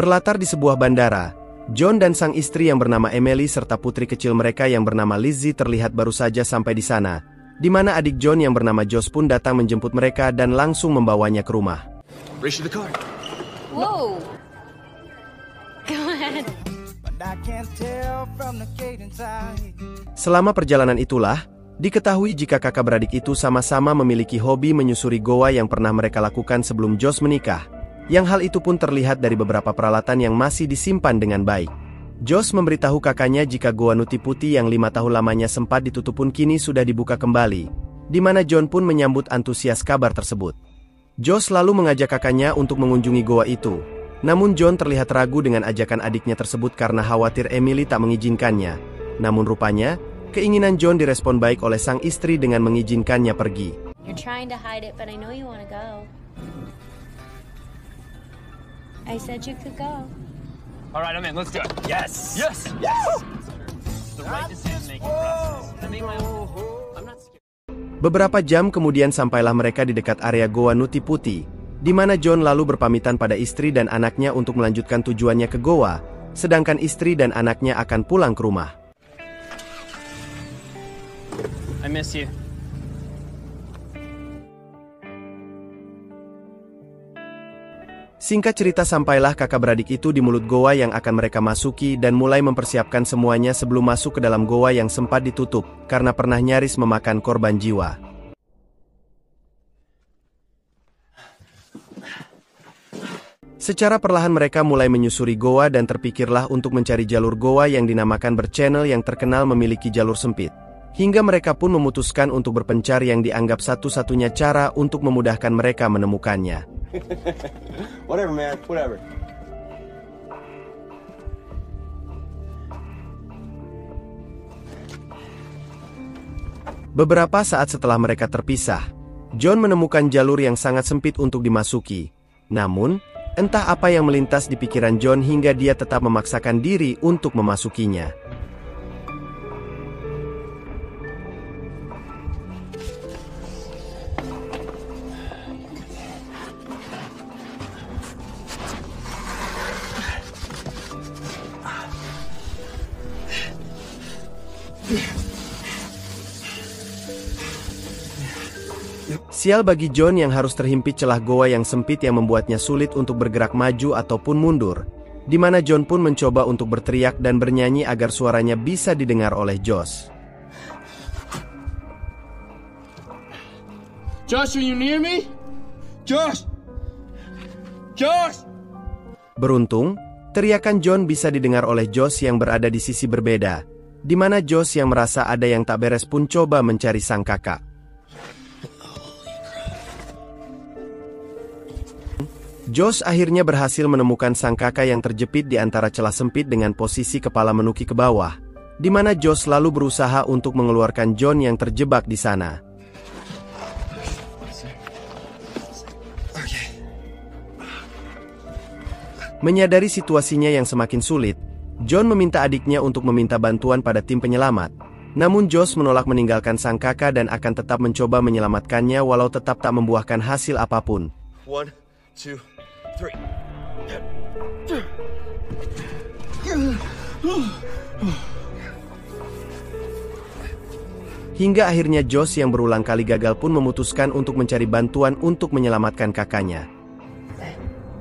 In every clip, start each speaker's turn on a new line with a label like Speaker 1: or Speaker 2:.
Speaker 1: Berlatar di sebuah bandara, John dan sang istri yang bernama Emily serta putri kecil mereka yang bernama Lizzie terlihat baru saja sampai di sana, di mana adik John yang bernama Josh pun datang menjemput mereka dan langsung membawanya ke rumah.
Speaker 2: Wow. Go ahead.
Speaker 1: Selama perjalanan itulah, diketahui jika kakak beradik itu sama-sama memiliki hobi menyusuri goa yang pernah mereka lakukan sebelum Josh menikah. Yang hal itu pun terlihat dari beberapa peralatan yang masih disimpan dengan baik. Josh memberitahu kakaknya jika goa Nuti Putih yang 5 tahun lamanya sempat ditutup pun kini sudah dibuka kembali, di mana John pun menyambut antusias kabar tersebut. Josh lalu mengajak kakaknya untuk mengunjungi goa itu. Namun John terlihat ragu dengan ajakan adiknya tersebut karena khawatir Emily tak mengizinkannya. Namun rupanya, keinginan John direspon baik oleh sang istri dengan mengizinkannya pergi.
Speaker 2: You're trying to hide it, but I know you want to go. I said you could go.
Speaker 3: All right, I'm in. Let's do it. Yes. Yes. Yes. The right decision-making process. I made my own. I'm not scared.
Speaker 1: Beberapa jam kemudian sampailah mereka di dekat area goa Nuti Putih, di mana John lalu berpamitan pada istri dan anaknya untuk melanjutkan tujuannya ke goa, sedangkan istri dan anaknya akan pulang ke rumah.
Speaker 3: I miss you.
Speaker 1: Singkat cerita sampailah kakak beradik itu di mulut goa yang akan mereka masuki dan mulai mempersiapkan semuanya sebelum masuk ke dalam goa yang sempat ditutup, karena pernah nyaris memakan korban jiwa. Secara perlahan mereka mulai menyusuri goa dan terpikirlah untuk mencari jalur goa yang dinamakan berchannel yang terkenal memiliki jalur sempit. Hingga mereka pun memutuskan untuk berpencar yang dianggap satu-satunya cara untuk memudahkan mereka menemukannya.
Speaker 4: Whatever, man. Whatever.
Speaker 1: Beberapa saat setelah mereka terpisah, John menemukan jalur yang sangat sempit untuk dimasuki. Namun, entah apa yang melintas di pikiran John hingga dia tetap memaksakan diri untuk memasukinya. Sial bagi John yang harus terhimpit celah goa yang sempit yang membuatnya sulit untuk bergerak maju ataupun mundur, di mana John pun mencoba untuk berteriak dan bernyanyi agar suaranya bisa didengar oleh Josh.
Speaker 4: Josh, are you near me? Josh! Josh!
Speaker 1: Beruntung, teriakan John bisa didengar oleh Josh yang berada di sisi berbeda, di mana Josh yang merasa ada yang tak beres pun coba mencari sang kakak. Josh akhirnya berhasil menemukan sang kakak yang terjepit di antara celah sempit dengan posisi kepala menuki ke bawah, di mana Josh lalu berusaha untuk mengeluarkan John yang terjebak di sana. Menyadari situasinya yang semakin sulit, John meminta adiknya untuk meminta bantuan pada tim penyelamat. Namun Josh menolak meninggalkan sang kakak dan akan tetap mencoba menyelamatkannya walau tetap tak membuahkan hasil apapun.
Speaker 4: 1, 2, 3.
Speaker 1: Hingga akhirnya Josh yang berulang kali gagal pun memutuskan untuk mencari bantuan untuk menyelamatkan kakaknya.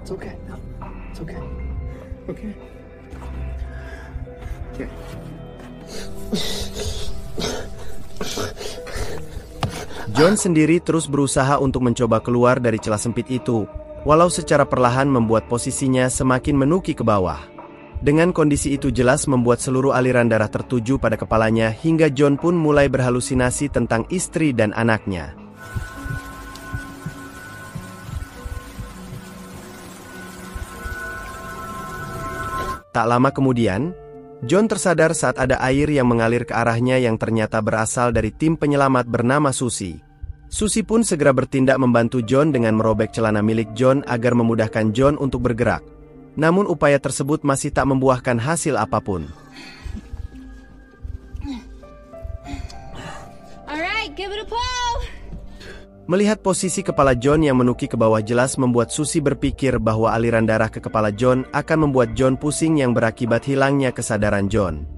Speaker 4: It's okay. It's okay. Okay. Okay.
Speaker 1: John sendiri terus berusaha untuk mencoba keluar dari celah sempit itu, walau secara perlahan membuat posisinya semakin menuki ke bawah. Dengan kondisi itu jelas membuat seluruh aliran darah tertuju pada kepalanya hingga John pun mulai berhalusinasi tentang istri dan anaknya. Tak lama kemudian, John tersadar saat ada air yang mengalir ke arahnya yang ternyata berasal dari tim penyelamat bernama Susie. Susie pun segera bertindak membantu John dengan merobek celana milik John agar memudahkan John untuk bergerak. Namun upaya tersebut masih tak membuahkan hasil apapun.
Speaker 2: Alright, give it a pull.
Speaker 1: Melihat posisi kepala John yang menukik ke bawah jelas membuat Susie berpikir bahwa aliran darah ke kepala John akan membuat John pusing yang berakibat hilangnya kesadaran John.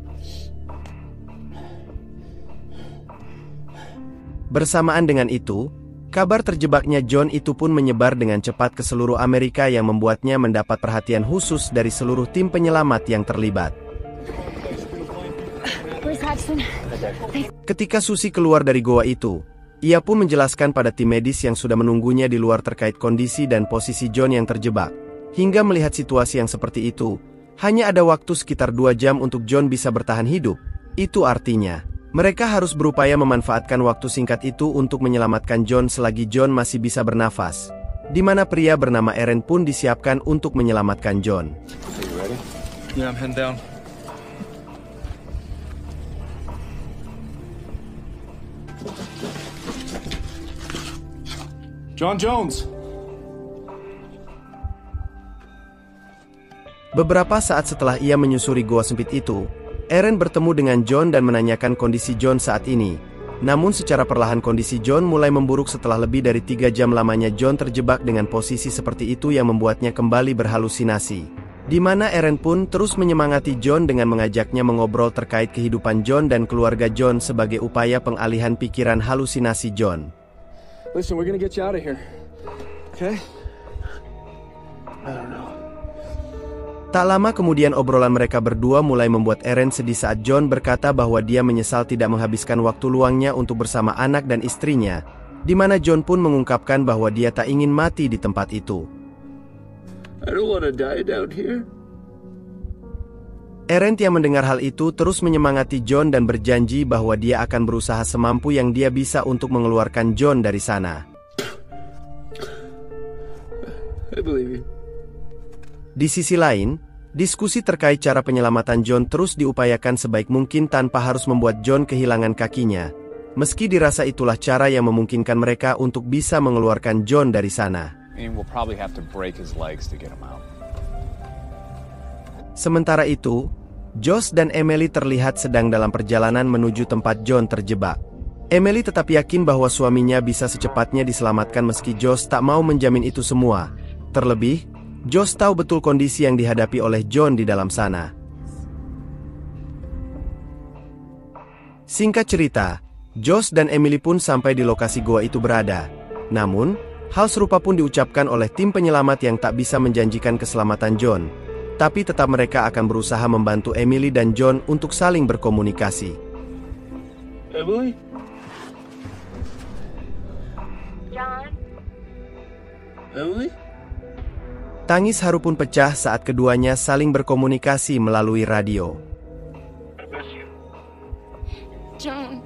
Speaker 1: Bersamaan dengan itu, kabar terjebaknya John itu pun menyebar dengan cepat ke seluruh Amerika yang membuatnya mendapat perhatian khusus dari seluruh tim penyelamat yang terlibat. Ketika Susie keluar dari goa itu, ia pun menjelaskan pada tim medis yang sudah menunggunya di luar terkait kondisi dan posisi John yang terjebak. Hingga melihat situasi yang seperti itu, hanya ada waktu sekitar 2 jam untuk John bisa bertahan hidup. Itu artinya, mereka harus berupaya memanfaatkan waktu singkat itu untuk menyelamatkan John selagi John masih bisa bernafas. Di mana pria bernama Aaron pun disiapkan untuk menyelamatkan John.
Speaker 4: Yeah, I'm heading down. John Jones.
Speaker 1: Beberapa saat setelah ia menyusuri goa sempit itu, Aaron bertemu dengan John dan menanyakan kondisi John saat ini. Namun secara perlahan kondisi John mulai memburuk setelah lebih dari 3 jam lamanya John terjebak dengan posisi seperti itu yang membuatnya kembali berhalusinasi. Di mana Aaron pun terus menyemangati John dengan mengajaknya mengobrol terkait kehidupan John dan keluarga John sebagai upaya pengalihan pikiran halusinasi John.
Speaker 4: Listen, we're gonna get you out of here. Okay? I don't know.
Speaker 1: Tak lama kemudian obrolan mereka berdua mulai membuat Aaron sedih saat John berkata bahwa dia menyesal tidak menghabiskan waktu luangnya untuk bersama anak dan istrinya, di mana John pun mengungkapkan bahwa dia tak ingin mati di tempat itu.
Speaker 4: I don't wanna die down here.
Speaker 1: Aaron yang mendengar hal itu terus menyemangati John dan berjanji bahwa dia akan berusaha semampu yang dia bisa untuk mengeluarkan John dari sana.
Speaker 4: I believe you.
Speaker 1: Di sisi lain, diskusi terkait cara penyelamatan John terus diupayakan sebaik mungkin tanpa harus membuat John kehilangan kakinya. Meski dirasa itulah cara yang memungkinkan mereka untuk bisa mengeluarkan John dari sana. Sementara itu, Josh dan Emily terlihat sedang dalam perjalanan menuju tempat John terjebak. Emily tetap yakin bahwa suaminya bisa secepatnya diselamatkan meski Josh tak mau menjamin itu semua. Terlebih, Josh tahu betul kondisi yang dihadapi oleh John di dalam sana. Singkat cerita, Josh dan Emily pun sampai di lokasi goa itu berada. Namun, hal serupa pun diucapkan oleh tim penyelamat yang tak bisa menjanjikan keselamatan John. Tapi tetap mereka akan berusaha membantu Emily dan John untuk saling berkomunikasi.
Speaker 4: Emily?
Speaker 2: John?
Speaker 4: Emily?
Speaker 1: Tangis haru pun pecah saat keduanya saling berkomunikasi melalui radio.
Speaker 2: John,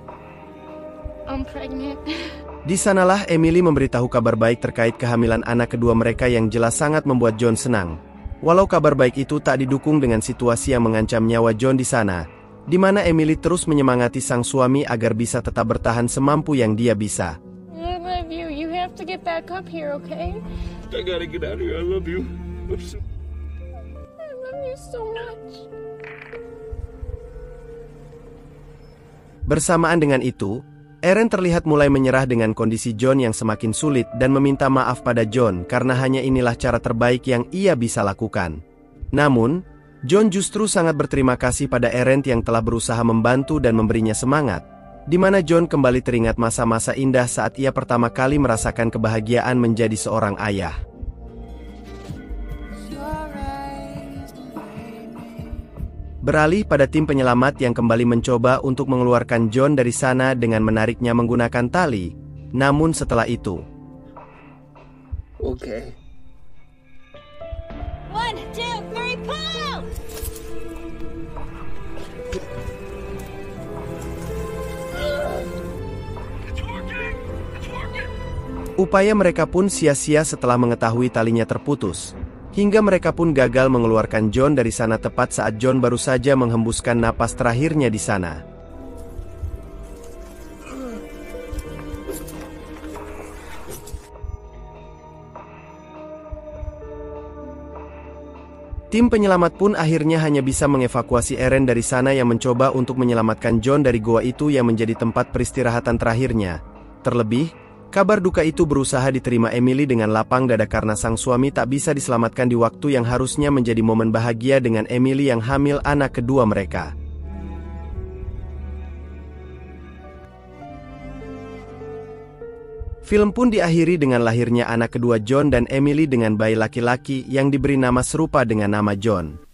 Speaker 2: I'm pregnant.
Speaker 1: Di sanalah Emily memberitahu kabar baik terkait kehamilan anak kedua mereka yang jelas sangat membuat John senang. Walau kabar baik itu tak didukung dengan situasi yang mengancam nyawa John di sana, di mana Emily terus menyemangati sang suami agar bisa tetap bertahan semampu yang dia bisa.
Speaker 2: I love you. You have to get back up here, okay?
Speaker 4: I gotta get out of here. I love you.
Speaker 2: I love you so much.
Speaker 1: Bersamaan dengan itu, Aaron terlihat mulai menyerah dengan kondisi John yang semakin sulit dan meminta maaf pada John karena hanya inilah cara terbaik yang ia bisa lakukan. Namun, John justru sangat berterima kasih pada Aaron yang telah berusaha membantu dan memberinya semangat, di mana John kembali teringat masa-masa indah saat ia pertama kali merasakan kebahagiaan menjadi seorang ayah. Beralih pada tim penyelamat yang kembali mencoba untuk mengeluarkan John dari sana dengan menariknya menggunakan tali. Namun setelah itu,
Speaker 4: Okay.
Speaker 2: 1, 2, 3, pull!
Speaker 1: upaya mereka pun sia-sia setelah mengetahui talinya terputus. Hingga mereka pun gagal mengeluarkan John dari sana tepat saat John baru saja menghembuskan napas terakhirnya di sana. Tim penyelamat pun akhirnya hanya bisa mengevakuasi Aaron dari sana yang mencoba untuk menyelamatkan John dari goa itu yang menjadi tempat peristirahatan terakhirnya. Terlebih, Kabar duka itu berusaha diterima Emily dengan lapang dada karena sang suami tak bisa diselamatkan di waktu yang harusnya menjadi momen bahagia dengan Emily yang hamil anak kedua mereka. Film pun diakhiri dengan lahirnya anak kedua John dan Emily dengan bayi laki-laki yang diberi nama serupa dengan nama John.